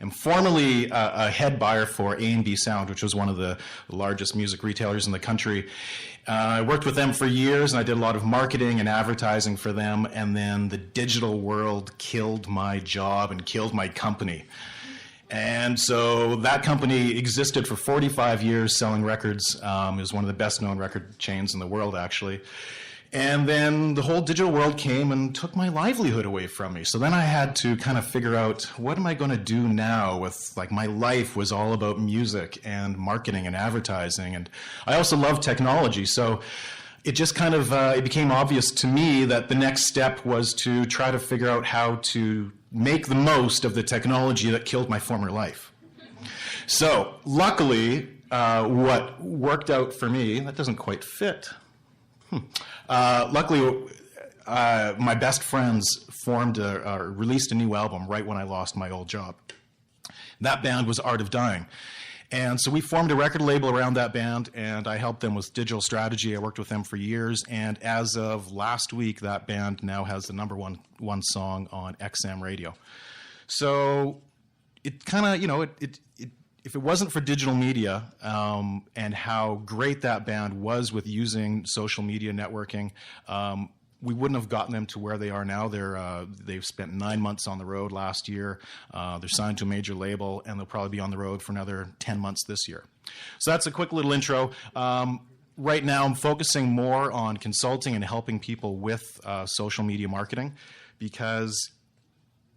am formerly a head buyer for A&B Sound, which was one of the largest music retailers in the country. I worked with them for years, and I did a lot of marketing and advertising for them, and then the digital world killed my job and killed my company. And so that company existed for 45 years selling records. It was one of the best-known record chains in the world, actually. And then the whole digital world came and took my livelihood away from me. So then I had to kind of figure out, what am I going to do now with, like, my life was all about music and marketing and advertising. And I also love technology. So it just kind of, it became obvious to me that the next step was to try to figure out how to make the most of the technology that killed my former life. So luckily, what worked out for me, that doesn't quite fit. Luckily, my best friends released a new album right when I lost my old job. That band was Art of Dying. And so we formed a record label around that band, and I helped them with digital strategy. I worked with them for years, and as of last week, that band now has the number one song on XM radio. So it kind of, you know, if it wasn't for digital media and how great that band was with using social media networking, we wouldn't have gotten them to where they are now. They've spent 9 months on the road last year. They're signed to a major label, and they'll probably be on the road for another 10 months this year. So that's a quick little intro. Right now, I'm focusing more on consulting and helping people with social media marketing, because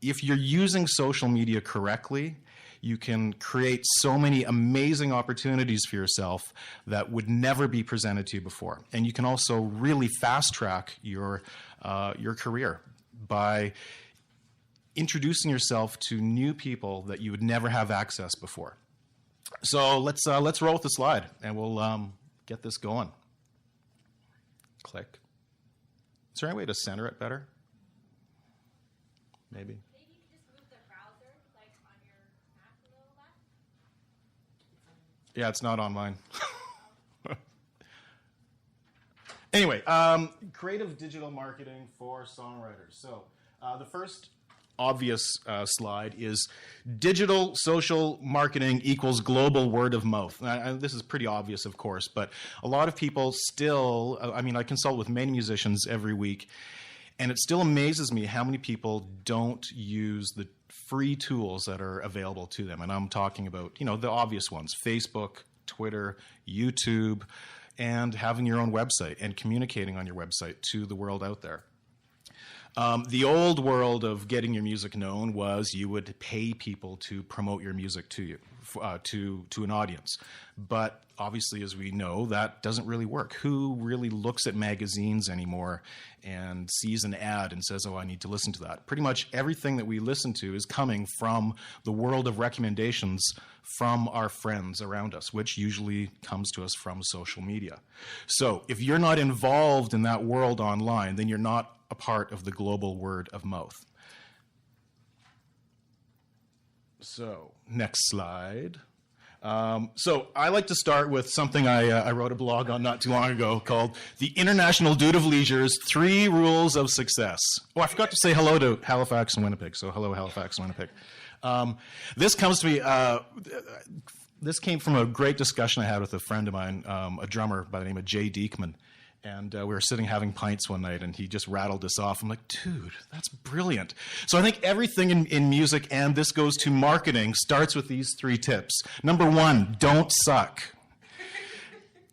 if you're using social media correctly, you can create so many amazing opportunities for yourself that would never be presented to you before. And you can also really fast track your career by introducing yourself to new people that you would never have access before. So let's roll with the slide, and we'll get this going. Click. Is there any way to center it better? Maybe. Yeah, it's not on mine. Anyway, creative digital marketing for songwriters. So the first obvious slide is digital social marketing equals global word of mouth. This is pretty obvious, of course, but a lot of people still, I consult with many musicians every week, and it still amazes me how many people don't use the free tools that are available to them. And I'm talking about, you know, the obvious ones: Facebook, Twitter, YouTube, and having your own website and communicating on your website to the world out there. The old world of getting your music known was you would pay people to promote your music to you, to an audience. But obviously, as we know, that doesn't really work. Who really looks at magazines anymore and sees an ad and says, oh, I need to listen to that? Pretty much everything that we listen to is coming from the world of recommendations from our friends around us, which usually comes to us from social media. So if you're not involved in that world online, then you're not a part of the global word of mouth. So, next slide. So I like to start with something I wrote a blog on not too long ago called The International Dude of Leisure's 3 Rules of Success. Oh, I forgot to say hello to Halifax and Winnipeg, so hello Halifax and Winnipeg. This comes to me, this came from a great discussion I had with a friend of mine, a drummer by the name of Jay Diekman. And we were sitting having pints one night, and he just rattled this off. I'm like, dude, that's brilliant. So I think everything in music, and this goes to marketing, starts with these 3 tips. Number 1, don't suck.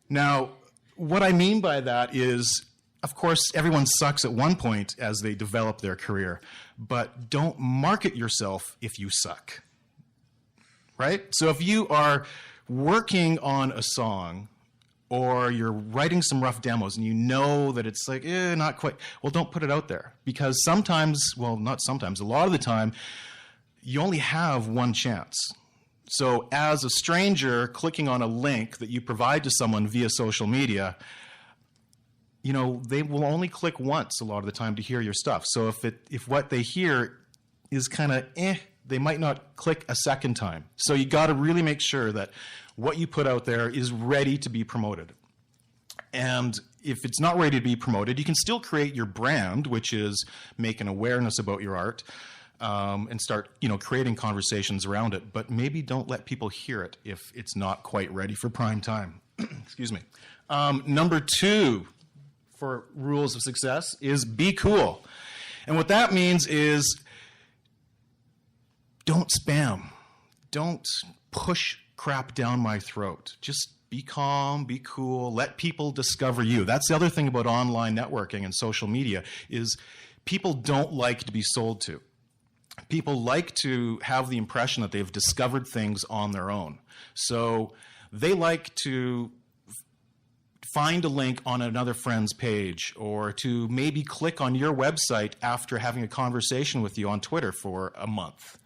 Now, what I mean by that is, of course, everyone sucks at one point as they develop their career, but don't market yourself if you suck, right? So if you are working on a song, or you're writing some rough demos and you know that it's like, not quite, well, don't put it out there. Because sometimes, well, not sometimes, a lot of the time, you only have one chance. So as a stranger clicking on a link that you provide to someone via social media, you know, they will only click once a lot of the time to hear your stuff. So if what they hear is kind of they might not click a second time. So you got to really make sure that what you put out there is ready to be promoted. And if it's not ready to be promoted, you can still create your brand, which is make an awareness about your art. and start, creating conversations around it, but maybe don't let people hear it if it's not quite ready for prime time. Excuse me. Number 2 for rules of success is be cool. And what that means is don't spam. Don't push crap down my throat. Just be calm, be cool, let people discover you. That's the other thing about online networking and social media is people don't like to be sold to. People like to have the impression that they've discovered things on their own. So they like to find a link on another friend's page or to maybe click on your website after having a conversation with you on Twitter for a month.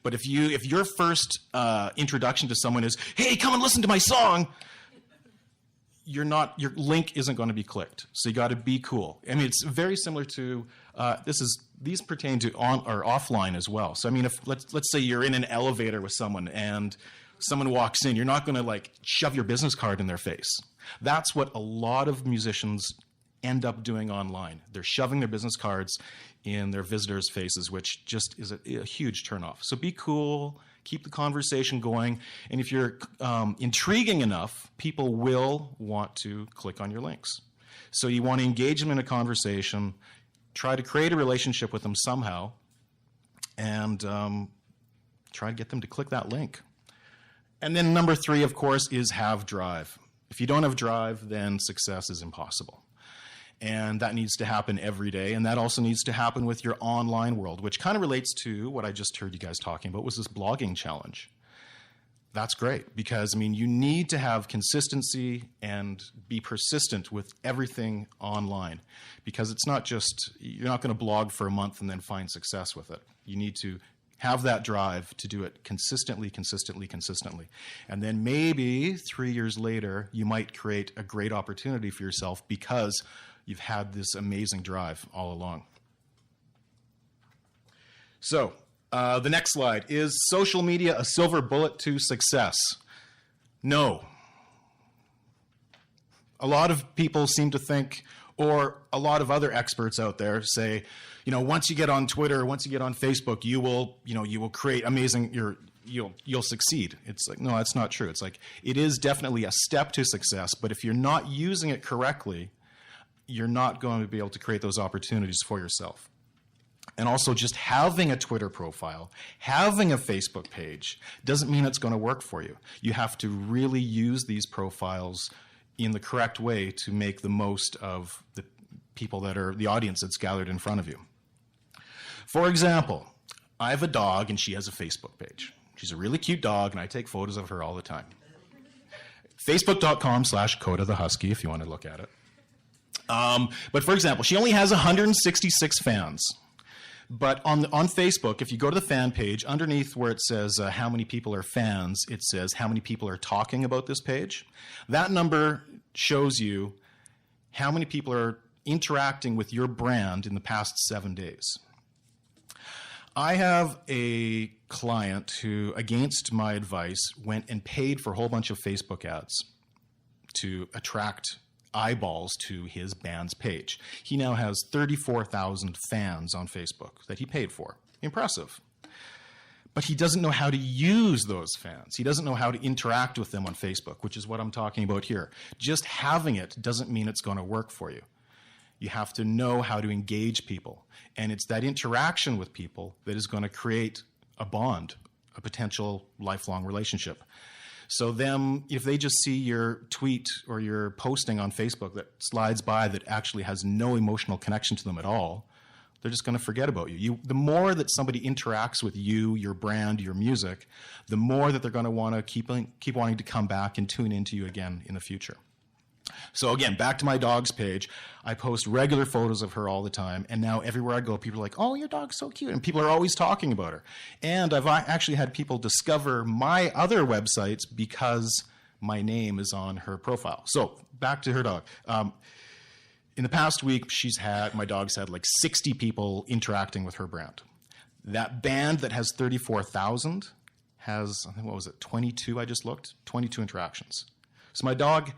But if your first introduction to someone is, hey, come and listen to my song, your link isn't going to be clicked. So you got to be cool. I mean, it's very similar to these pertain to on or offline as well. So I mean, if let's say you're in an elevator with someone and someone walks in, you're not going to shove your business card in their face. That's what a lot of musicians end up doing online. They're shoving their business cards in their visitors' faces, which just is a huge turnoff. So be cool, keep the conversation going, and if you're intriguing enough, people will want to click on your links. So you want to engage them in a conversation, try to create a relationship with them somehow, and try to get them to click that link. And then number 3, of course, is have drive. If you don't have drive, then success is impossible. And that needs to happen every day. And that also needs to happen with your online world, which kind of relates to what I just heard you guys talking about, was this blogging challenge. That's great because, I mean, you need to have consistency and be persistent with everything online because it's not just, you're not going to blog for a month and then find success with it. You need to have that drive to do it consistently. And then maybe 3 years later, you might create a great opportunity for yourself because you've had this amazing drive all along. So, the next slide. Is social media a silver bullet to success? No. A lot of people seem to think, or a lot of other experts out there say, once you get on Twitter, once you get on Facebook, you will create amazing, you'll succeed. It's like, no, that's not true. It's like, it is definitely a step to success, but if you're not using it correctly, you're not going to be able to create those opportunities for yourself. And also just having a Twitter profile, having a Facebook page doesn't mean it's going to work for you. You have to really use these profiles in the correct way to make the most of the people that are the audience that's gathered in front of you. For example, I have a dog and she has a Facebook page. She's a really cute dog and I take photos of her all the time. Facebook.com/Coda the Husky if you want to look at it. But for example, she only has 166 fans. But on Facebook, if you go to the fan page, underneath where it says how many people are fans, it says how many people are talking about this page. That number shows you how many people are interacting with your brand in the past 7 days. I have a client who, against my advice, went and paid for a whole bunch of Facebook ads to attract eyeballs to his band's page. He now has 34,000 fans on Facebook that he paid for. Impressive. But he doesn't know how to use those fans. He doesn't know how to interact with them on Facebook, which is what I'm talking about here. Just having it doesn't mean it's going to work for you. You have to know how to engage people. And it's that interaction with people that is going to create a bond, a potential lifelong relationship. So if they just see your tweet or your posting on Facebook that slides by that actually has no emotional connection to them at all, they're just going to forget about you. The more that somebody interacts with you, your brand, your music, the more that they're going to want to keep wanting to come back and tune into you again in the future. So again, back to my dog's page. I post regular photos of her all the time, and now everywhere I go, people are like, oh, your dog's so cute, and people are always talking about her. And I've actually had people discover my other websites because my name is on her profile. So back to her dog. In the past week, my dog's had like 60 people interacting with her brand. That band that has 34,000 has, I think, 22, I just looked? 22 interactions. So my dog,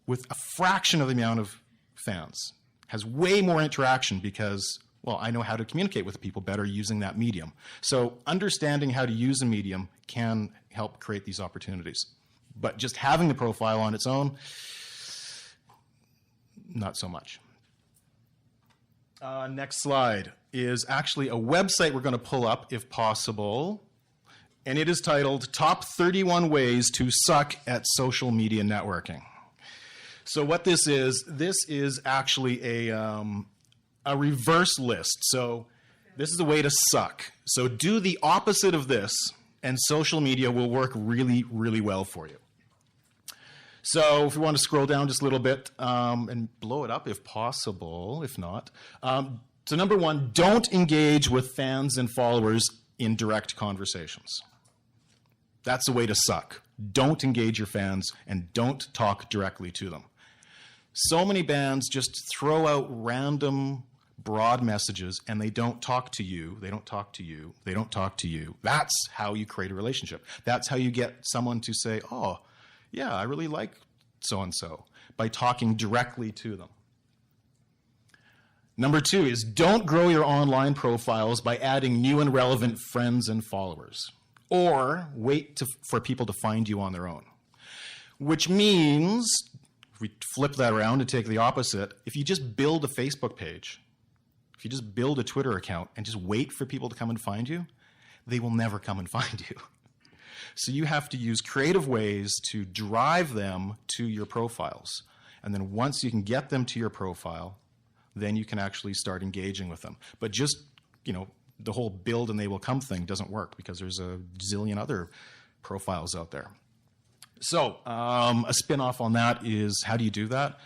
with a fraction of the amount of fans, has way more interaction because Well, I know how to communicate with people better using that medium. So understanding how to use a medium can help create these opportunities. But just having the profile on its own, not so much. Next slide is actually a website we're going to pull up, if possible. And it is titled, Top 31 Ways to Suck at Social Media Networking. So what this is actually a reverse list. So this is a way to suck. So do the opposite of this, and social media will work really, really well for you. So if we want to scroll down just a little bit and blow it up if possible, if not. So number one, don't engage with fans and followers in direct conversations. That's a way to suck. Don't engage your fans and don't talk directly to them. So many bands just throw out random broad messages and they don't talk to you, they don't talk to you, they don't talk to you. That's how you create a relationship. That's how you get someone to say, oh, yeah, I really like so-and-so, by talking directly to them. Number two is don't grow your online profiles by adding new and relevant friends and followers, or wait for people to find you on their own. Which means, if we flip that around and take the opposite, if you just build a Facebook page, if you just build a Twitter account and just wait for people to come and find you, they will never come and find you. So you have to use creative ways to drive them to your profiles. And then once you can get them to your profile, then you can actually start engaging with them. But just, the whole build and they will come thing doesn't work because there's a zillion other profiles out there. So a spin-off on that is, how do you do that?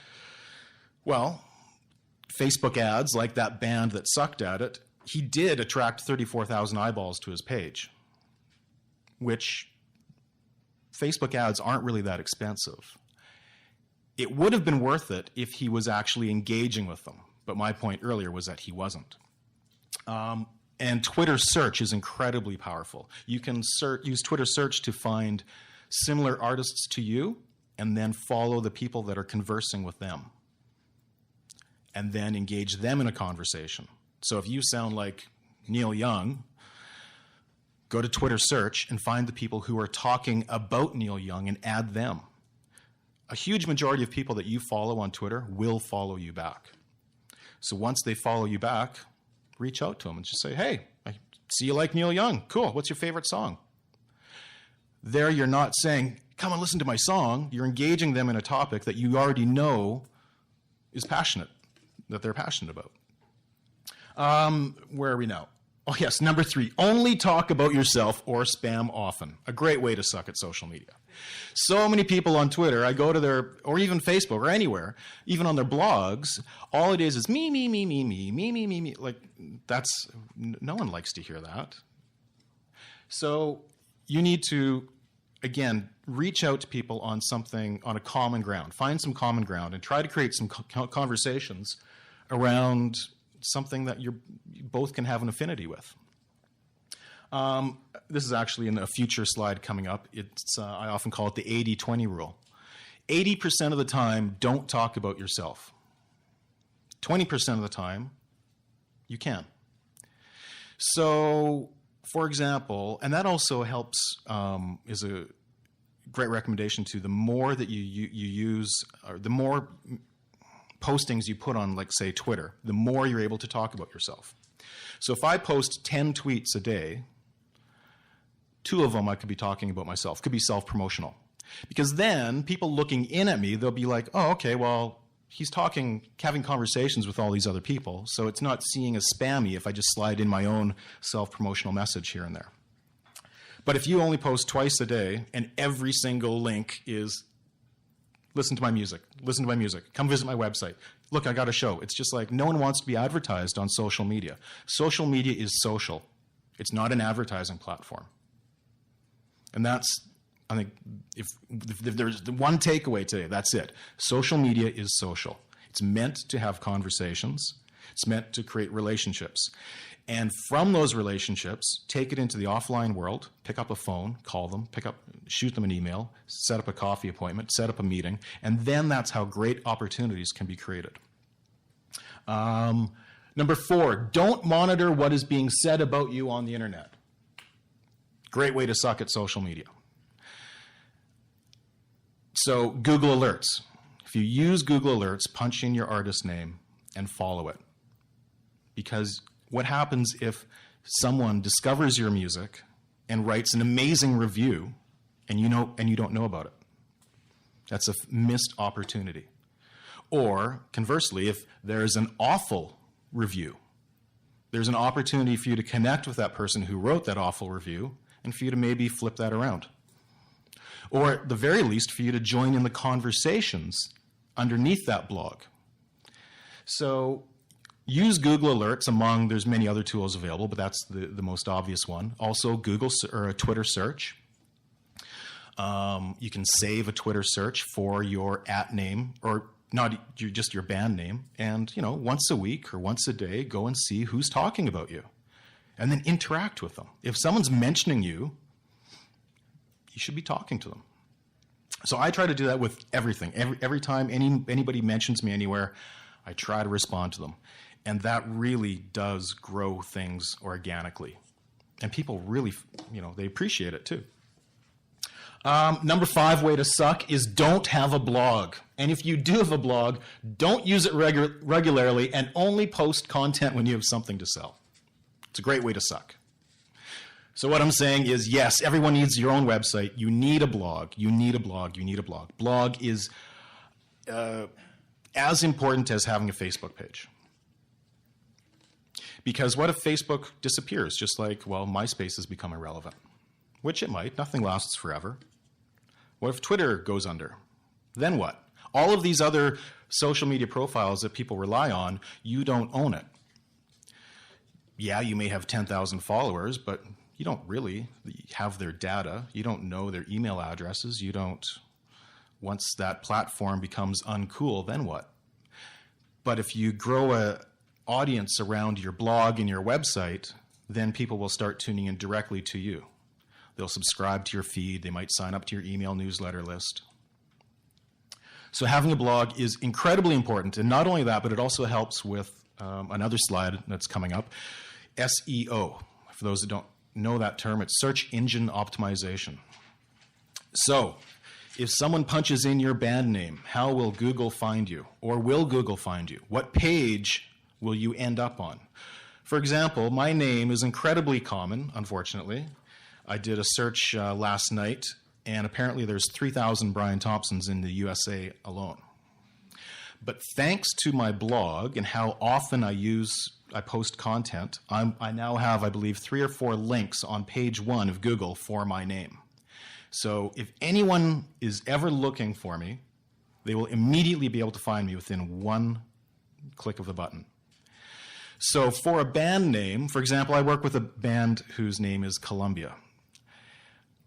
Well, Facebook ads, like that band that sucked at it, he did attract 34,000 eyeballs to his page, which Facebook ads aren't really that expensive. It would have been worth it if he was actually engaging with them, but my point earlier was that he wasn't. And Twitter search is incredibly powerful. You can use Twitter search to find similar artists to you and then follow the people that are conversing with them and then engage them in a conversation. So if you sound like Neil Young, go to Twitter search and find the people who are talking about Neil Young and add them. A huge majority of people that you follow on Twitter will follow you back. So once they follow you back, reach out to them and just say, hey, I see you like Neil Young. Cool. What's your favorite song? There you're not saying, come and listen to my song. You're engaging them in a topic that you already know is passionate, that they're passionate about. Where are we now? Oh, yes, number 3, only talk about yourself or spam often. A great way to suck at social media. So many people on Twitter, I go to their, or even Facebook or anywhere, even on their blogs, all it is me, me, me, me, me, me, me, me, me. Like, that's, no one likes to hear that. So you need to, again, reach out to people on something, on a common ground. Find some common ground and try to create some conversations around something that you both can have an affinity with. This is actually in a future slide coming up. It's I often call it the 80-20 rule. 80% of the time, don't talk about yourself. 20% of the time, you can. So, for example, and that also helps, is a great recommendation too, the more that you use, or the more postings you put on, like, say, Twitter, the more you're able to talk about yourself. So if I post 10 tweets a day, 2 of them I could be talking about myself, could be self-promotional. Because then people looking in at me, they'll be like, oh, okay, well, he's talking, having conversations with all these other people, so it's not seen as spammy if I just slide in my own self-promotional message here and there. But if you only post twice a day and every single link is, listen to my music, come visit my website, look, I got a show. It's just like, no one wants to be advertised on social media. Social media is social. It's not an advertising platform. And that's, I think, if there's the one takeaway today, that's it. Social media is social. It's meant to have conversations. It's meant to create relationships. And from those relationships, take it into the offline world, pick up a phone, call them, shoot them an email, set up a coffee appointment, set up a meeting, and then that's how great opportunities can be created. Number 4, don't monitor what is being said about you on the internet. Great way to suck at social media. So Google Alerts. If you use Google Alerts, punch in your artist name and follow it. Because what happens if someone discovers your music and writes an amazing review and you don't know about it? That's a missed opportunity. Or conversely, if there's an awful review, there's an opportunity for you to connect with that person who wrote that awful review and for you to maybe flip that around. Or at the very least, for you to join in the conversations underneath that blog. So use Google Alerts there's many other tools available, but that's the most obvious one. Also Google or a Twitter search. You can save a Twitter search for your @name, or not just your band name, and once a week or once a day, go and see who's talking about you, and then interact with them. If someone's mentioning you, you should be talking to them. So I try to do that with everything. Every time anybody mentions me anywhere, I try to respond to them, and that really does grow things organically, and people really, they appreciate it too. Number 5 way to suck is don't have a blog. And if you do have a blog, don't use it regularly and only post content when you have something to sell. It's a great way to suck. So what I'm saying is, yes, everyone needs your own website. You need a blog. You need a blog. You need a blog. Blog is as important as having a Facebook page. Because what if Facebook disappears? Just like, MySpace has become irrelevant. Which it might. Nothing lasts forever. What if Twitter goes under? Then what? All of these other social media profiles that people rely on, you don't own it. Yeah, you may have 10,000 followers, but you don't really have their data. You don't know their email addresses. Once that platform becomes uncool, then what? But if you grow an audience around your blog and your website, then people will start tuning in directly to you. They'll subscribe to your feed. They might sign up to your email newsletter list. So having a blog is incredibly important. And not only that, but it also helps with another slide that's coming up, SEO. For those that don't know that term, it's search engine optimization. So if someone punches in your band name, how will Google find you? Or will Google find you? What page will you end up on? For example, my name is incredibly common, unfortunately. I did a search last night, and apparently there's 3,000 Brian Thompsons in the USA alone. But thanks to my blog and how often I post content, I now have, I believe, 3 or 4 links on page 1 of Google for my name. So if anyone is ever looking for me, they will immediately be able to find me within one click of the button. So for a band name, for example, I work with a band whose name is Columbia.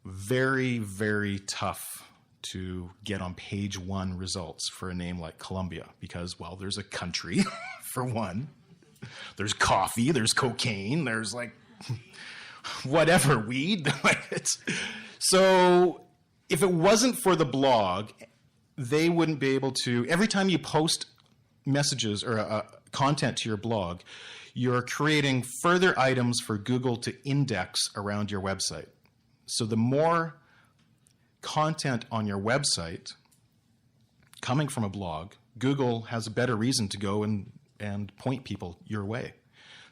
Very, very tough to get on page 1 results for a name like Columbia because, there's a country, for one. There's coffee, there's cocaine, there's whatever, weed. So if it wasn't for the blog, they wouldn't be able to, every time you post messages or content to your blog, you're creating further items for Google to index around your website. So the more content on your website coming from a blog, Google has a better reason to go and point people your way.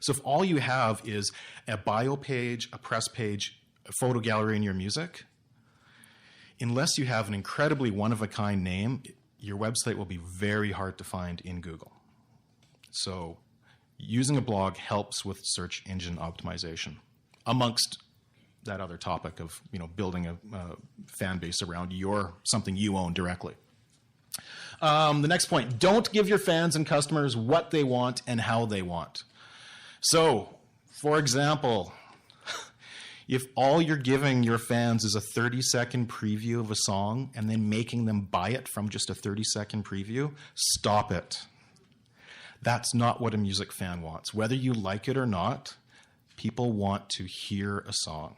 So if all you have is a bio page, a press page, a photo gallery, and your music, unless you have an incredibly one-of-a-kind name, your website will be very hard to find in Google. So using a blog helps with search engine optimization, amongst that other topic of building a fan base around something you own directly. The next point, don't give your fans and customers what they want and how they want. So, for example, if all you're giving your fans is a 30-second preview of a song and then making them buy it from just a 30-second preview, stop it. That's not what a music fan wants. Whether you like it or not, people want to hear a song.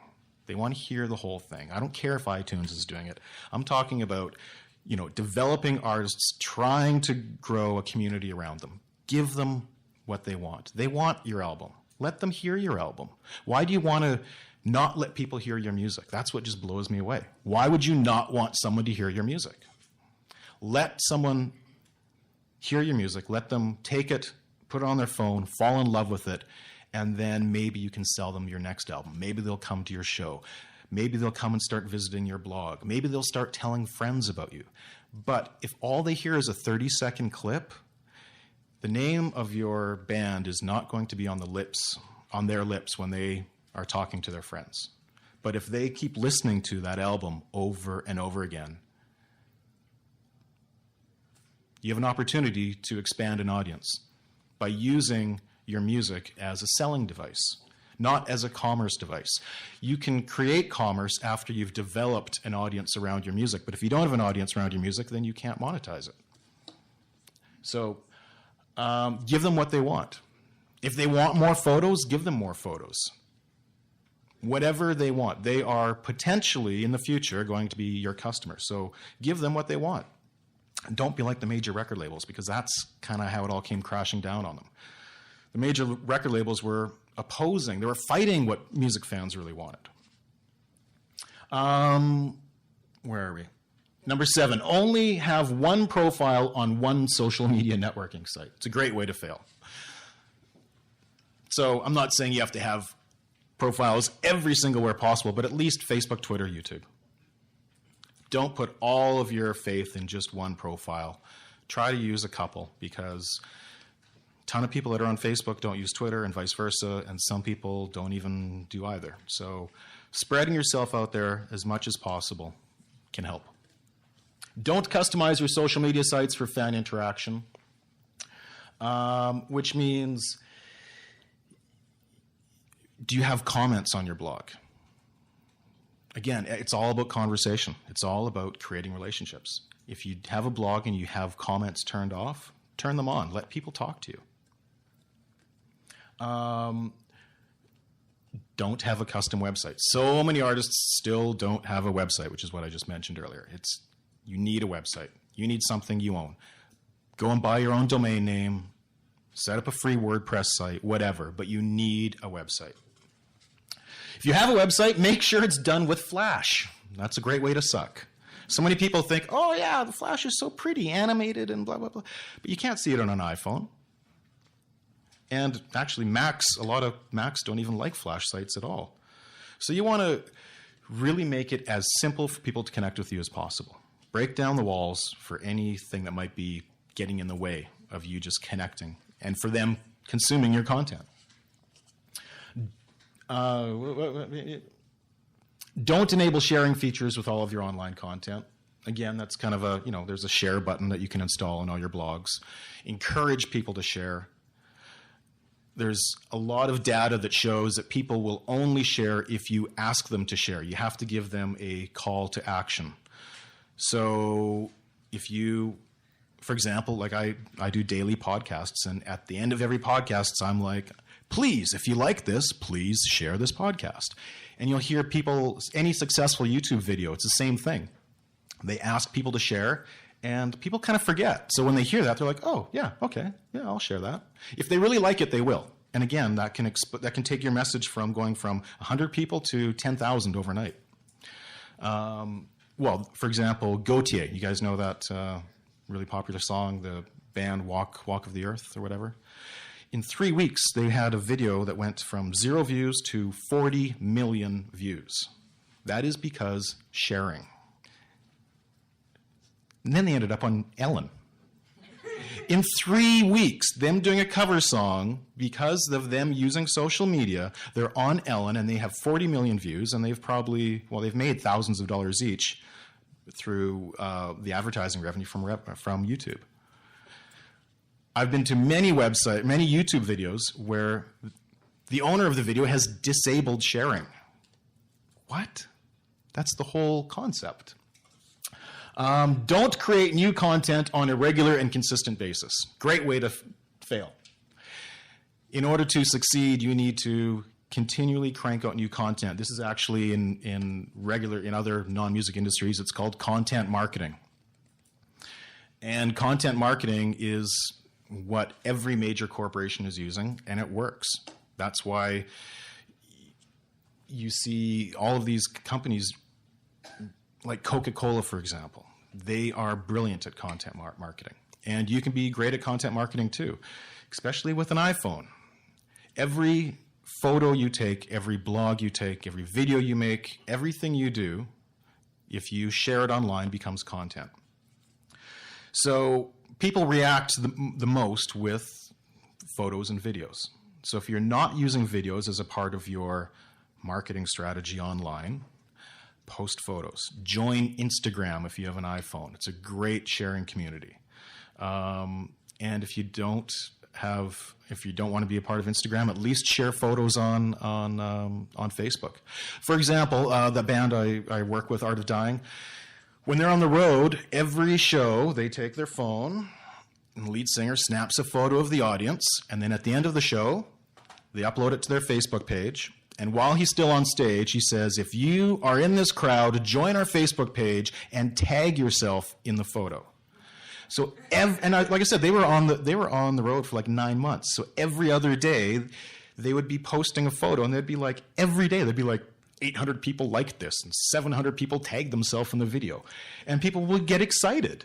They want to hear the whole thing. I don't care if iTunes is doing it. I'm talking about, developing artists, trying to grow a community around them. Give them what they want. They want your album. Let them hear your album. Why do you want to not let people hear your music? That's what just blows me away. Why would you not want someone to hear your music? Let someone hear your music. Let them take it, put it on their phone, fall in love with it, and then maybe you can sell them your next album. Maybe they'll come to your show. Maybe they'll come and start visiting your blog. Maybe they'll start telling friends about you. But if all they hear is a 30-second clip, the name of your band is not going to be on their lips when they are talking to their friends. But if they keep listening to that album over and over again, you have an opportunity to expand an audience by using your music as a selling device, not as a commerce device. You can create commerce after you've developed an audience around your music, but if you don't have an audience around your music, then you can't monetize it. So give them what they want. If they want more photos, give them more photos. Whatever they want. They are potentially, in the future, going to be your customers. So give them what they want. Don't be like the major record labels, because that's kind of how it all came crashing down on them. The major record labels were opposing, they were fighting what music fans really wanted. Where are we? Number 7, only have one profile on one social media networking site. It's a great way to fail. So I'm not saying you have to have profiles every single where possible, but at least Facebook, Twitter, YouTube. Don't put all of your faith in just one profile. Try to use a couple, because a ton of people that are on Facebook don't use Twitter and vice versa, and some people don't even do either. So spreading yourself out there as much as possible can help. Don't customize your social media sites for fan interaction, which means, do you have comments on your blog? Again, it's all about conversation. It's all about creating relationships. If you have a blog and you have comments turned off, turn them on. Let people talk to you. Don't have a custom website. So many artists still don't have a website, which is what I just mentioned earlier. You need a website. You need something you own. Go and buy your own domain name, set up a free WordPress site, whatever, but you need a website. If you have a website, make sure it's done with Flash. That's a great way to suck. So many people think, oh yeah, the Flash is so pretty, animated and blah, blah, blah. But you can't see it on an iPhone. And actually a lot of Macs don't even like Flash sites at all. So you want to really make it as simple for people to connect with you as possible. Break down the walls for anything that might be getting in the way of you just connecting and for them consuming your content. Don't enable sharing features with all of your online content. Again, that's kind of there's a share button that you can install in all your blogs. Encourage people to share. There's a lot of data that shows that people will only share if you ask them to share. You have to give them a call to action. So if you, for example, like I do daily podcasts, and at the end of every podcast, I'm like, please, if you like this, please share this podcast. And you'll hear people, any successful YouTube video, it's the same thing. They ask people to share, and people kind of forget. So when they hear that, they're like, oh, yeah, okay, yeah, I'll share that. If they really like it, they will. And again, that can take your message from going from 100 people to 10,000 overnight. Well, for example, Gautier, you guys know that really popular song, the band Walk of the Earth or whatever? In 3 weeks, they had a video that went from 0 views to 40 million views. That is because sharing. And then they ended up on Ellen. In 3 weeks, them doing a cover song, because of them using social media, they're on Ellen and they have 40 million views, and they've made thousands of dollars each through the advertising revenue from YouTube. I've been to many YouTube videos where the owner of the video has disabled sharing. What? That's the whole concept. Don't create new content on a regular and consistent basis. Great way to fail. In order to succeed, you need to continually crank out new content. This is actually in other non-music industries, it's called content marketing. And content marketing is what every major corporation is using, and it works. That's why you see all of these companies, like Coca-Cola, for example. They are brilliant at content marketing. And you can be great at content marketing too, especially with an iPhone. Every photo you take, every blog you take, every video you make, everything you do, if you share it online, becomes content. So people react the most with photos and videos. So if you're not using videos as a part of your marketing strategy online, post photos. Join Instagram if you have an iPhone. It's a great sharing community. And if you don't want to be a part of Instagram, at least share photos on Facebook. For example, the band I work with, Art of Dying, when they're on the road, every show they take their phone and the lead singer snaps a photo of the audience, and then at the end of the show, they upload it to their Facebook page. And while he's still on stage, he says, if you are in this crowd, join our Facebook page and tag yourself in the photo. So, like I said, they were on the road for like 9 months. So every other day, they would be posting a photo, and they'd be like, every day, they'd be like, 800 people liked this, and 700 people tagged themselves in the video. And people would get excited.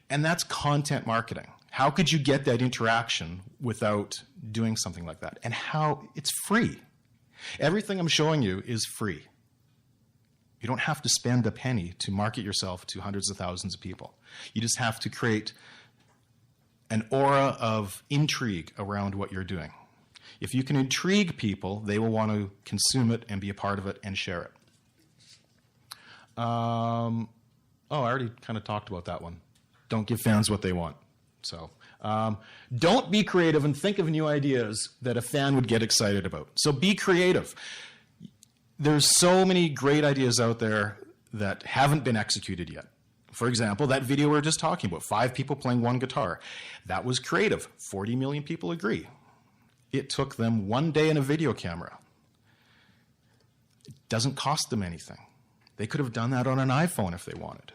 And that's content marketing. How could you get that interaction without doing something like that? And how it's free. Everything I'm showing you is free. You don't have to spend a penny to market yourself to hundreds of thousands of people. You just have to create an aura of intrigue around what you're doing. If you can intrigue people, they will want to consume it and be a part of it and share it. I already kind of talked about that one. Don't give fans what they want. So, don't be creative and think of new ideas that a fan would get excited about. So be creative. There's so many great ideas out there that haven't been executed yet. For example, that video we were just talking about, 5 people playing 1 guitar. That was creative. 40 million people agree. It took them 1 day and a video camera. It doesn't cost them anything. They could have done that on an iPhone if they wanted.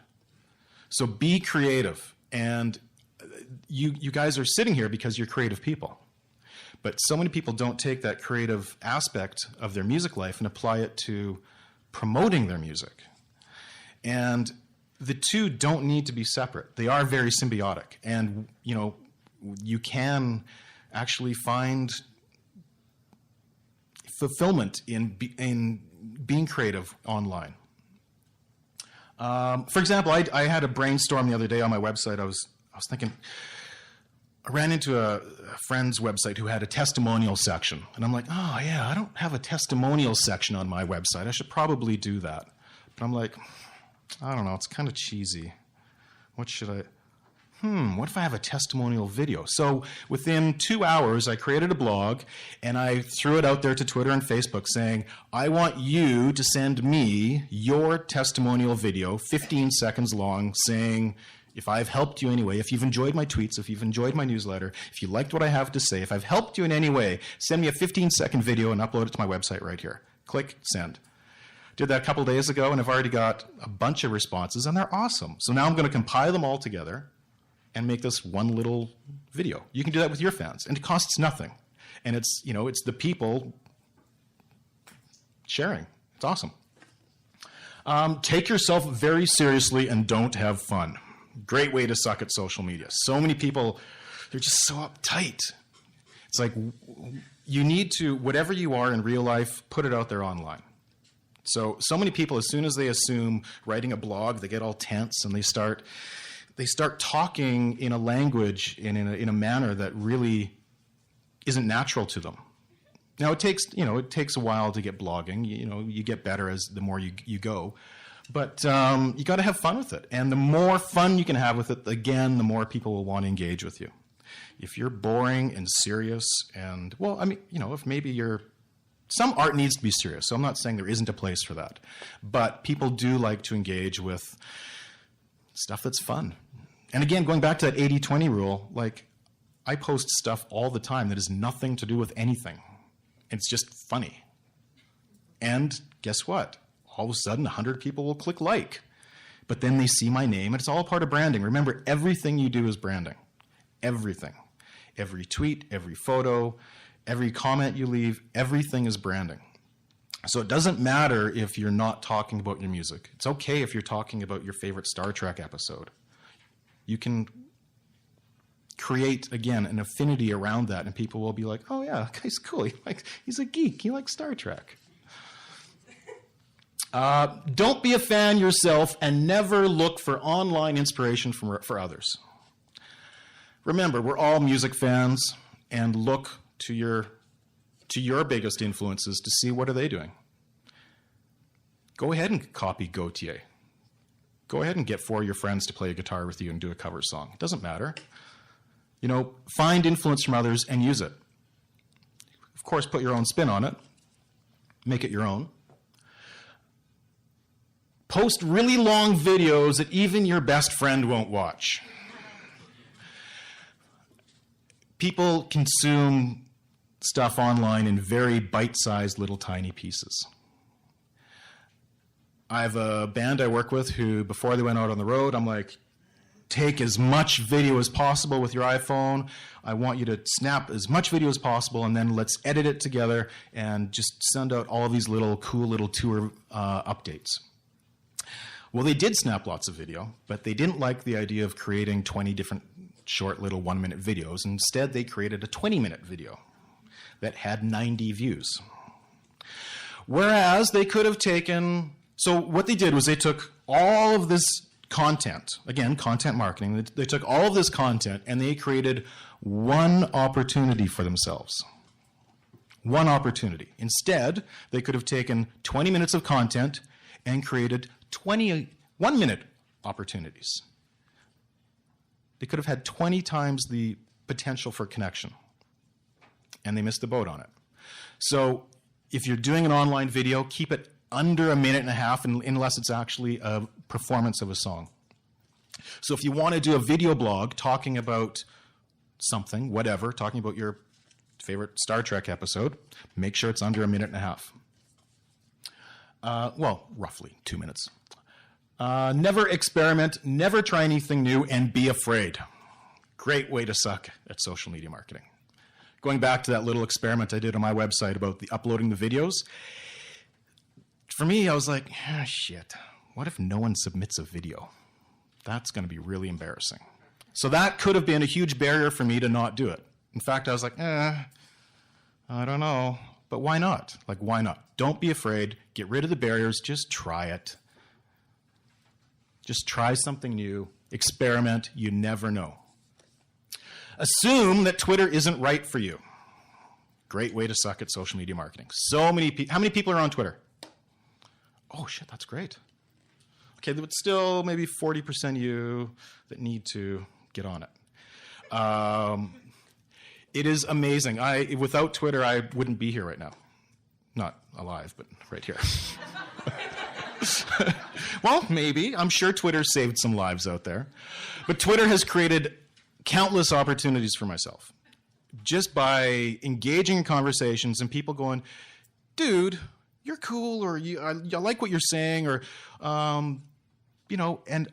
So be creative. And you guys are sitting here because you're creative people. But so many people don't take that creative aspect of their music life and apply it to promoting their music. And the two don't need to be separate. They are very symbiotic. And, you can actually find fulfillment in being creative online. For example, I had a brainstorm the other day on my website. I was thinking, I ran into a friend's website who had a testimonial section. And I'm like, oh yeah, I don't have a testimonial section on my website. I should probably do that. But I'm like, I don't know, it's kind of cheesy. What should I... what if I have a testimonial video? So within 2 hours, I created a blog, and I threw it out there to Twitter and Facebook saying, I want you to send me your testimonial video, 15 seconds long, saying, if I've helped you anyway, if you've enjoyed my tweets, if you've enjoyed my newsletter, if you liked what I have to say, if I've helped you in any way, send me a 15-second video and upload it to my website right here. Click send. Did that a couple days ago, and I've already got a bunch of responses, and they're awesome. So now I'm going to compile them all together and make this one little video. You can do that with your fans, and it costs nothing. And it's, it's the people sharing. It's awesome. Take yourself very seriously and don't have fun. Great way to suck at social media. So many people, they're just so uptight. It's like, you need to, whatever you are in real life, put it out there online. So many people, as soon as they assume writing a blog, they get all tense and they start talking in a language and in a manner that really isn't natural to them. Now it takes a while to get blogging. You get better as the more you go, but you got to have fun with it. And the more fun you can have with it, again, the more people will want to engage with you. If you're boring and serious, and if maybe some art needs to be serious. So I'm not saying there isn't a place for that, but people do like to engage with stuff that's fun. And again, going back to that 80-20 rule, like, I post stuff all the time that has nothing to do with anything. It's just funny. And guess what? All of a sudden, 100 people will click like. But then they see my name, and it's all part of branding. Remember, everything you do is branding. Everything. every tweet, every photo, every comment you leave, everything is branding. So it doesn't matter if you're not talking about your music. It's okay if you're talking about your favorite Star Trek episode. You can create, again, an affinity around that, and people will be like, oh yeah, that guy's cool. He's a geek. He likes Star Trek. Don't be a fan yourself and never look for online inspiration for others. Remember, we're all music fans, and look to your biggest influences to see what are they doing. Go ahead and copy Gautier. Go ahead and get 4 of your friends to play a guitar with you and do a cover song. It doesn't matter. Find influence from others and use it. Of course, put your own spin on it. Make it your own. Post really long videos that even your best friend won't watch. People consume stuff online in very bite-sized little tiny pieces. I have a band I work with who, before they went out on the road, I'm like, take as much video as possible with your iPhone. I want you to snap as much video as possible, and then let's edit it together and just send out all these cool little tour updates. Well, they did snap lots of video, but they didn't like the idea of creating 20 different short little 1-minute videos. Instead, they created a 20-minute video that had 90 views. Whereas they could have taken... So what they did was they took all of this content, again, content marketing, they took all of this content and they created one opportunity for themselves. One opportunity. Instead, they could have taken 20 minutes of content and created 20 1-minute opportunities. They could have had 20 times the potential for connection, and they missed the boat on it. So if you're doing an online video, keep it under a minute and a half unless it's actually a performance of a song. So if you want to do a video blog talking about something, whatever, talking about your favorite Star Trek episode, make sure it's under a minute and a half. Well, roughly 2 minutes. Never experiment, never try anything new, and be afraid. Great way to suck at social media marketing. Going back to that little experiment I did on my website about uploading the videos, for me, I was like, shit, what if no one submits a video? That's going to be really embarrassing. So that could have been a huge barrier for me to not do it. In fact, I was like, I don't know, but why not? Like, why not? Don't be afraid. Get rid of the barriers. Just try it. Just try something new. Experiment. You never know. Assume that Twitter isn't right for you. Great way to suck at social media marketing. So many people. How many people are on Twitter? Oh, shit, that's great. Okay, but still maybe 40% of you that need to get on it. It is amazing. Without Twitter, I wouldn't be here right now. Not alive, but right here. Well, maybe. I'm sure Twitter saved some lives out there. But Twitter has created countless opportunities for myself. Just by engaging in conversations and people going, dude, you're cool, or I like what you're saying, or, and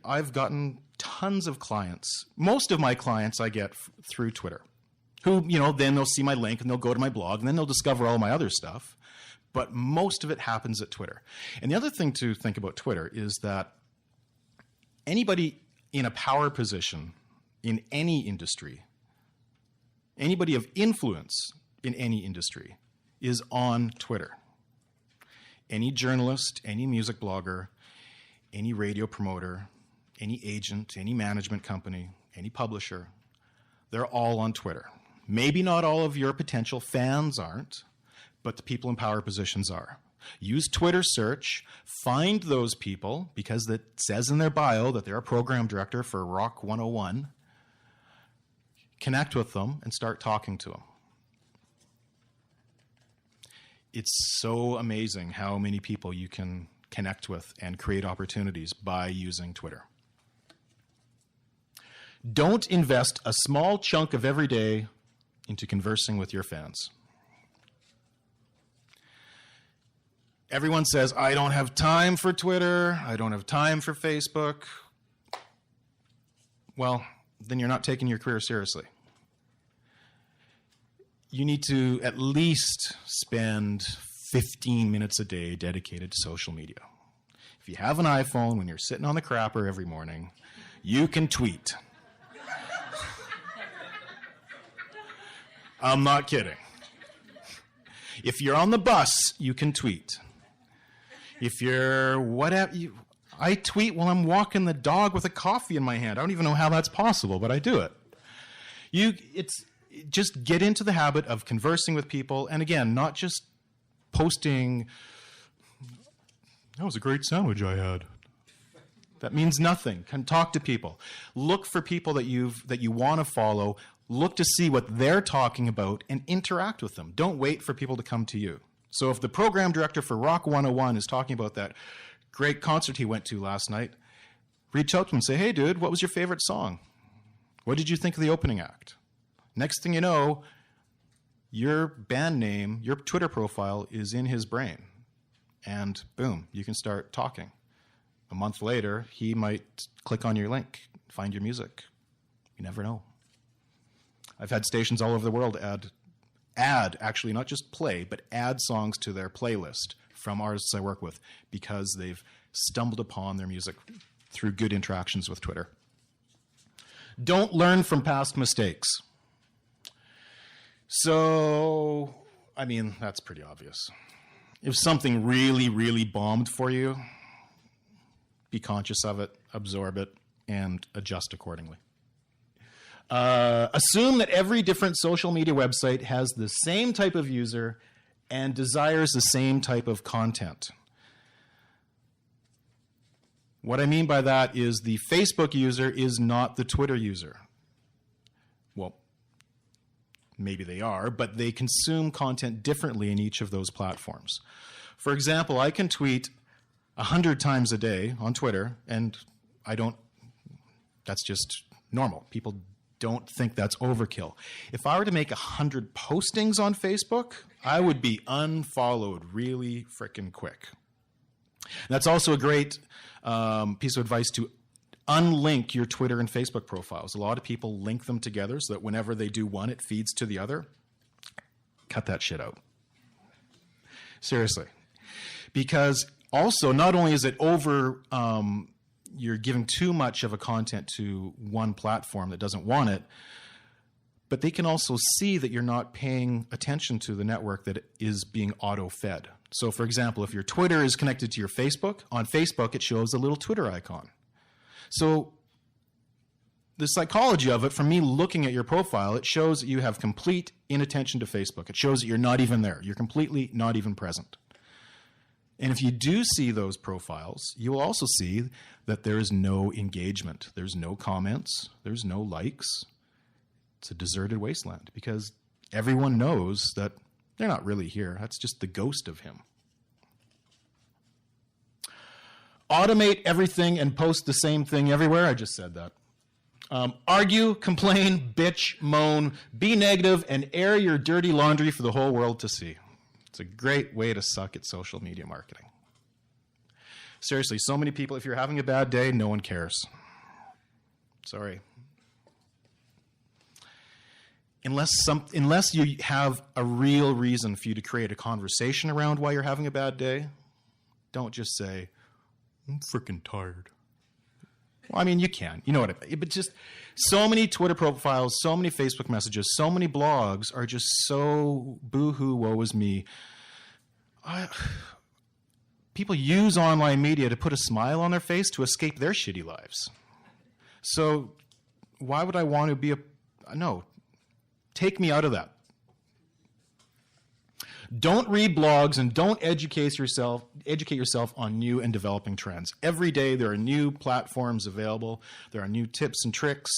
I've gotten tons of clients. Most of my clients I get through Twitter, who, then they'll see my link and they'll go to my blog and then they'll discover all my other stuff. But most of it happens at Twitter. And the other thing to think about Twitter is that anybody in a power position in any industry, anybody of influence in any industry is on Twitter. Any journalist, any music blogger, any radio promoter, any agent, any management company, any publisher, they're all on Twitter. Maybe not all of your potential fans aren't, but the people in power positions are. Use Twitter search, find those people, because it says in their bio that they're a program director for Rock 101. Connect with them and start talking to them. It's so amazing how many people you can connect with and create opportunities by using Twitter. Don't invest a small chunk of every day into conversing with your fans. Everyone says, I don't have time for Twitter, I don't have time for Facebook. Well, then you're not taking your career seriously. you need to at least spend 15 minutes a day dedicated to social media. If you have an iPhone, when you're sitting on the crapper every morning, you can tweet. I'm not kidding. If you're on the bus, you can tweet. If you're whatever, I tweet while I'm walking the dog with a coffee in my hand. I don't even know how that's possible, but I do it. Just get into the habit of conversing with people, and again, not just posting, that was a great sandwich I had. That means nothing. Can talk to people. Look for people that you want to follow. Look to see what they're talking about and interact with them. Don't wait for people to come to you. So if the program director for Rock 101 is talking about that great concert he went to last night, reach out to him and say, hey, dude, what was your favorite song? What did you think of the opening act? Next thing you know, your band name, your Twitter profile is in his brain. And boom, you can start talking. A month later, he might click on your link, find your music. You never know. I've had stations all over the world add, actually not just play, but add songs to their playlist from artists I work with because they've stumbled upon their music through good interactions with Twitter. Don't learn from past mistakes. So, I mean, that's pretty obvious. If something really, really bombed for you, be conscious of it, absorb it, and adjust accordingly. Assume that every different social media website has the same type of user and desires the same type of content. What I mean by that is the Facebook user is not the Twitter user. Well, maybe they are, but they consume content differently in each of those platforms. For example, I can tweet 100 times a day on Twitter, and that's just normal. People don't think that's overkill. If I were to make 100 postings on Facebook, I would be unfollowed really frickin' quick. And that's also a great piece of advice to unlink your Twitter and Facebook profiles. A lot of people link them together so that whenever they do one, it feeds to the other. Cut that shit out. Seriously. Because also, not only is it you're giving too much of a content to one platform that doesn't want it, but they can also see that you're not paying attention to the network that is being auto-fed. So, for example, if your Twitter is connected to your Facebook, on Facebook it shows a little Twitter icon. So the psychology of it, from me looking at your profile, it shows that you have complete inattention to Facebook. It shows that you're not even there. You're completely not even present. And if you do see those profiles, you will also see that there is no engagement. There's no comments. There's no likes. It's a deserted wasteland because everyone knows that they're not really here. That's just the ghost of him. Automate everything and post the same thing everywhere. I just said that. Argue, complain, bitch, moan, be negative, and air your dirty laundry for the whole world to see. It's a great way to suck at social media marketing. Seriously, so many people, if you're having a bad day, no one cares. Sorry. Unless you have a real reason for you to create a conversation around why you're having a bad day, don't just say, I'm freaking tired. Well, I mean, you can. You know what I mean. But just so many Twitter profiles, so many Facebook messages, so many blogs are just so boo-hoo, woe is me. People use online media to put a smile on their face to escape their shitty lives. So why would I want to be no, take me out of that. Don't read blogs and don't educate yourself on new and developing trends. Every day there are new platforms available. There are new tips and tricks.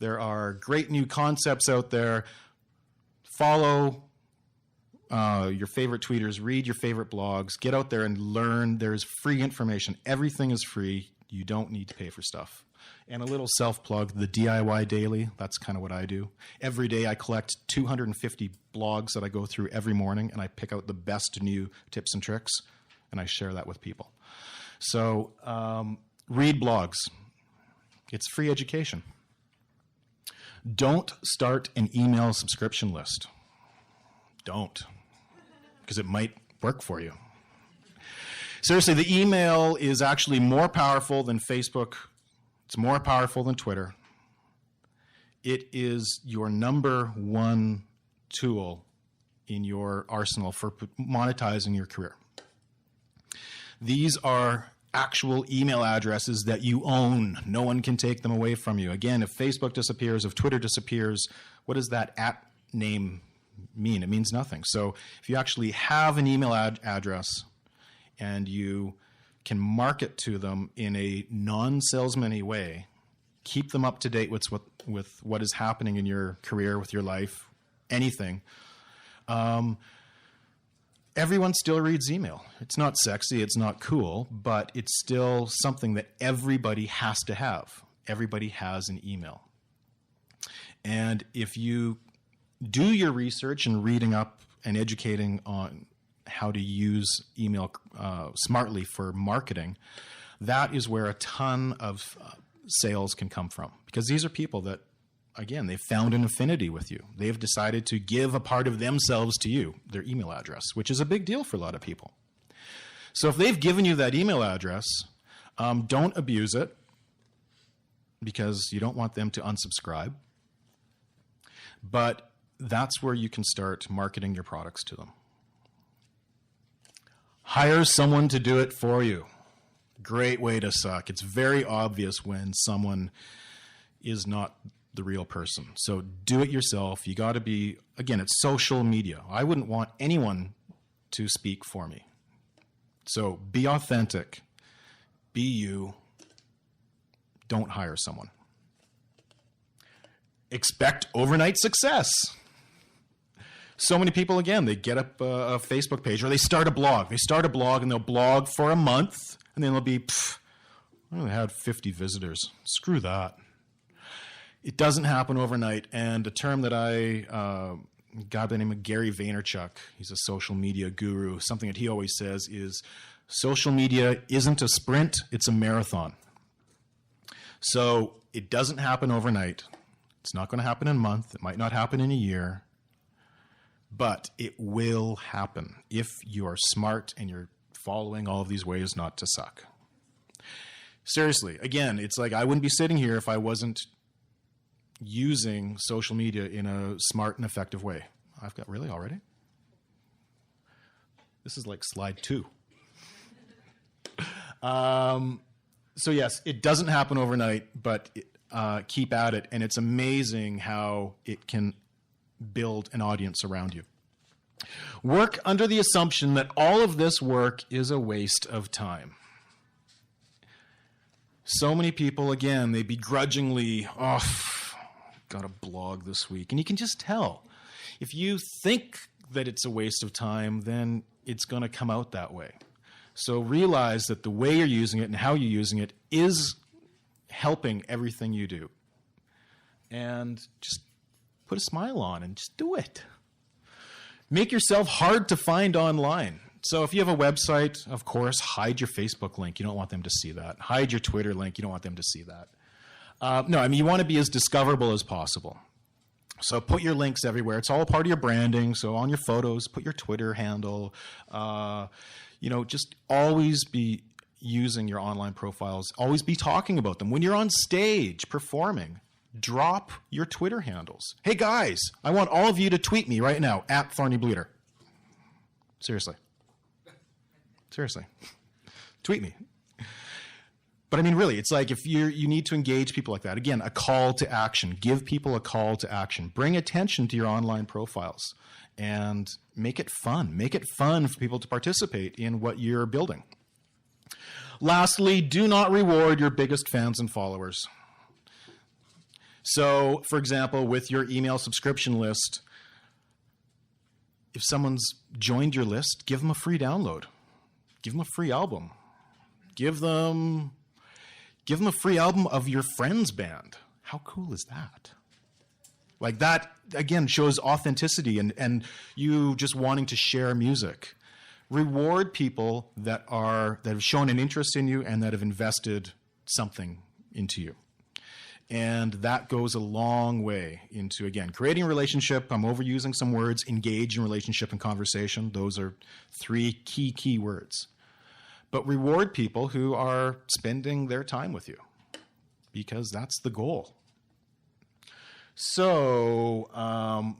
There are great new concepts out there. Follow your favorite tweeters, read your favorite blogs, get out there and learn. There's free information. Everything is free. You don't need to pay for stuff. And a little self-plug, the DIY Daily, that's kind of what I do. Every day I collect 250 blogs that I go through every morning, and I pick out the best new tips and tricks, and I share that with people. So read blogs. It's free education. Don't start an email subscription list. don't, because it might work for you. Seriously, the email is actually more powerful than Facebook. It's more powerful than Twitter. It is your number one tool in your arsenal for monetizing your career. These are actual email addresses that you own. No one can take them away from you. Again, if Facebook disappears, if Twitter disappears, what does that at name mean? It means nothing. So if you actually have an email address and you can market to them in a non-salesman-y way, keep them up to date with what is happening in your career, with your life, anything. Everyone still reads email. It's not sexy, it's not cool, but it's still something that everybody has to have. Everybody has an email. And if you do your research and reading up and educating on how to use email smartly for marketing, that is where a ton of sales can come from. Because these are people that, again, they've found an affinity with you. They've decided to give a part of themselves to you, their email address, which is a big deal for a lot of people. So if they've given you that email address, don't abuse it, because you don't want them to unsubscribe. But that's where you can start marketing your products to them. Hire someone to do it for you. Great way to suck. It's very obvious when someone is not the real person. So do it yourself. You got to be, again, it's social media. I wouldn't want anyone to speak for me. So be authentic. Be you. Don't hire someone. Expect overnight success. So many people, again, they get up a Facebook page or they start a blog. They start a blog and they'll blog for a month and then they'll be, I only had 50 visitors. Screw that. It doesn't happen overnight. And a term that a guy by the name of Gary Vaynerchuk, he's a social media guru, something that he always says is social media isn't a sprint, it's a marathon. So it doesn't happen overnight. It's not going to happen in a month. It might not happen in a year. But it will happen if you are smart and you're following all of these ways not to suck. Seriously, again, it's like I wouldn't be sitting here if I wasn't using social media in a smart and effective way. I've got really already? This is like slide 2. So yes, it doesn't happen overnight, but keep at it. And it's amazing how it can build an audience around you. Work under the assumption that all of this work is a waste of time. So many people, again, they begrudgingly, got a blog this week. And you can just tell. If you think that it's a waste of time, then it's going to come out that way. So realize that the way you're using it and how you're using it is helping everything you do. And just put a smile on and just do it. Make yourself hard to find online. So if you have a website, of course, hide your Facebook link. You don't want them to see that. Hide your Twitter link. You don't want them to see that. You want to be as discoverable as possible. So put your links everywhere. It's all part of your branding. So on your photos, put your Twitter handle. Just always be using your online profiles. Always be talking about them. When you're on stage performing, drop your Twitter handles. Hey guys, I want all of you to tweet me right now, @ThornyBleeder. Seriously. Tweet me. But I mean, really, it's like if you need to engage people like that. Again, a call to action. Give people a call to action. Bring attention to your online profiles and make it fun. Make it fun for people to participate in what you're building. Lastly, do not reward your biggest fans and followers. So, for example, with your email subscription list, if someone's joined your list, give them a free download. Give them a free album. Give them a free album of your friend's band. How cool is that? Like that, again, shows authenticity and you just wanting to share music. Reward people that have shown an interest in you and that have invested something into you. And that goes a long way into, again, creating a relationship. I'm overusing some words. Engage in relationship and conversation. Those are three key words. But reward people who are spending their time with you, because that's the goal. So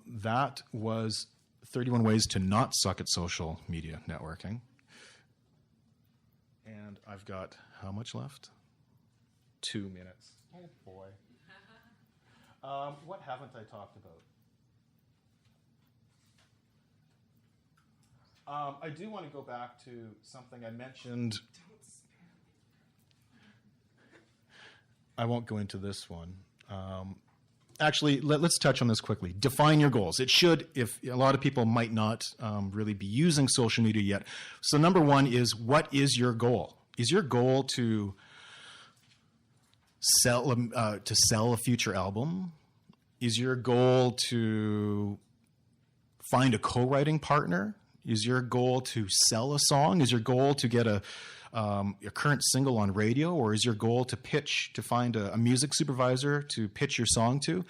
that was 31 ways to not suck at social media networking. And I've got how much left? 2 minutes. Oh, boy. What haven't I talked about? I do want to go back to something I mentioned. I won't go into this one. Actually, let's touch on this quickly. Define your goals. It should, if a lot of people might not really be using social media yet. So number one is, what is your goal? Is your goal to sell a future album? Is your goal to find a co-writing partner? Is your goal to sell a song? Is your goal to get a current single on radio? Or is your goal to find a music supervisor to pitch your song to?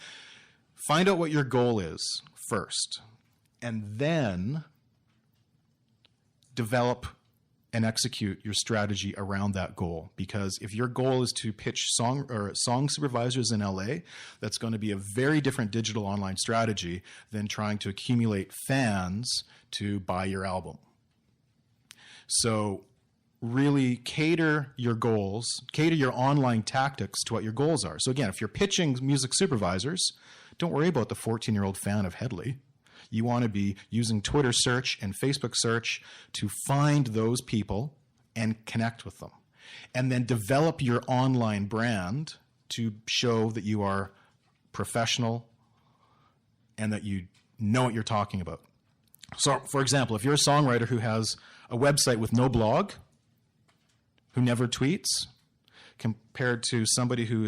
Find out what your goal is first, and then develop and execute your strategy around that goal. Because if your goal is to pitch song supervisors in LA, that's going to be a very different digital online strategy than trying to accumulate fans to buy your album. So really cater your goals, cater your online tactics to what your goals are. So again, if you're pitching music supervisors, don't worry about the 14-year-old fan of Headley. You want to be using Twitter search and Facebook search to find those people and connect with them. And then develop your online brand to show that you are professional and that you know what you're talking about. So, for example, if you're a songwriter who has a website with no blog, who never tweets, compared to somebody who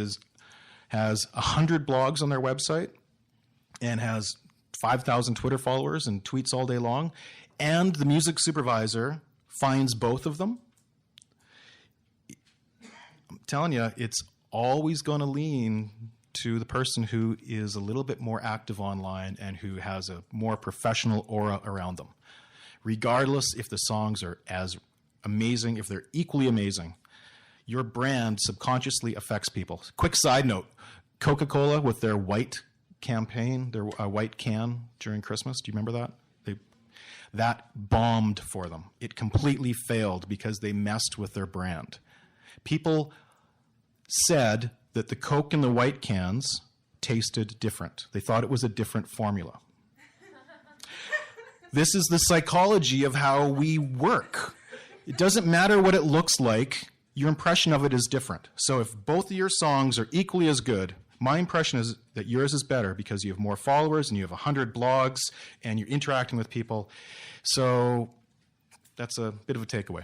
has 100 blogs on their website and has 5,000 Twitter followers and tweets all day long, and the music supervisor finds both of them, I'm telling you, it's always going to lean to the person who is a little bit more active online and who has a more professional aura around them. Regardless if the songs are as amazing, if they're equally amazing, your brand subconsciously affects people. Quick side note, Coca-Cola with their white campaign, their white can during Christmas, do you remember that? That bombed for them. It completely failed because they messed with their brand. People said that the Coke in the white cans tasted different. They thought it was a different formula. This is the psychology of how we work. It doesn't matter what it looks like, your impression of it is different. So if both of your songs are equally as good, my impression is that yours is better because you have more followers and you have 100 blogs and you're interacting with people. So that's a bit of a takeaway.